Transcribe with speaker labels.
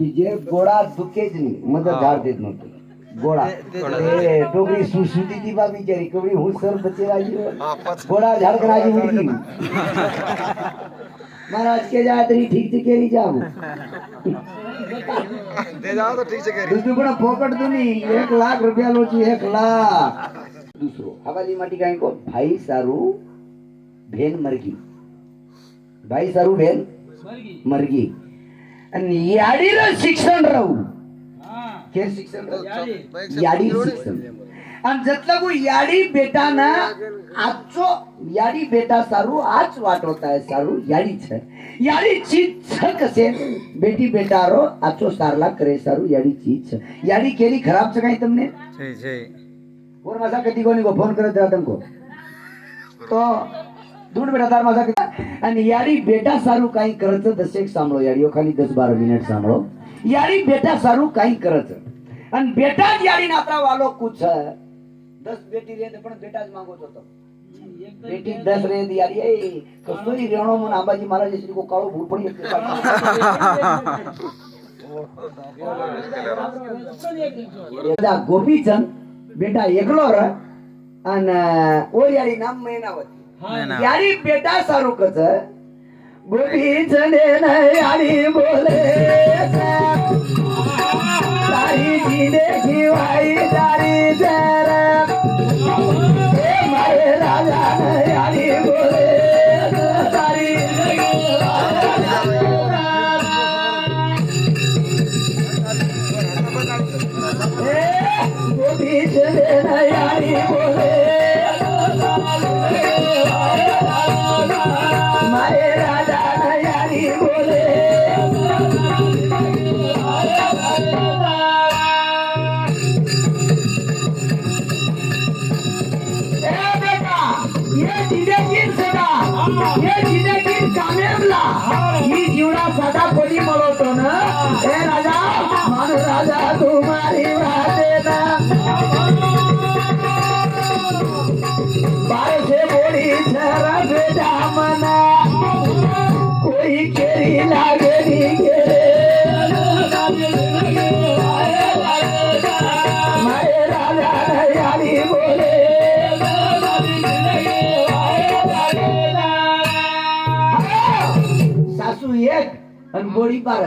Speaker 1: बीजे गोड़ा दुखेच नाही मग झाड देत नव्हतं गोड़ा डोगरी सुश्रुती ती बा बिचारी कवडी हूँ सर बच्चे राजी गोड़ा झाड़ कर राजी उड़ गई महाराज के जाए तरी ठीक से केरी जाऊ
Speaker 2: दे जाओ तो ठीक से कह
Speaker 1: दूसरी बड़ा फोकट दुनी 1,00,000 रुपया लोची 1,00,000 दूसरो हवाली माटी गाय को भाई सारू भेन मरगी भाई सारू भेन मरगी आणि याडीला शिक्षण राहू के शिक्षण याडी शिक्षण आणि जतला को याडी बेटा ना आजचो याडी बेटा सारू आज वाटवता है सारू याडी छ याडी चीज छ कसे बेटी बेटा रो आजचो सारला करे सारू याडी चीज छ याडी केली खराब छ काही तुमने
Speaker 2: છે છે
Speaker 1: और माझा कधी कोणी को फोन करत राहता को तो दोन बेटा तार माझा आणि याडी बेटा सारू काही करत दशेक सांभाळो याडीओ खाली 10-12 मिनिट सांभाळो याडी बेटा सारू काही करत आणि बेटा याडी नात्रा वालो कुछ 10 बेटी रे पण बेटाच मागवत होतो बेटी 10 रे याडी ए कसोई रेणो मन आबाजी महाराज श्री को काळो भूल पडी गोपीचंद बेटा एकलो र अन ओ याडी नाम मैनावती याडी बेटा सारू कच गोपीचंद ने याडी बोले तारी जी देखी भाई तारी जरा ए मारे राजा ने याडी बोले तारी गोपीचंद ने याडी बोले मारे राजा ने याडी बोले सदा कोणी म्हणतो ना हे राजा मानू राजा तुम्हारी वाटे ना बार से बोली छरा बेटा मना कोई केरी लागेली गेले मारे राजा यारी बोले सासू एक आणि गोडी 12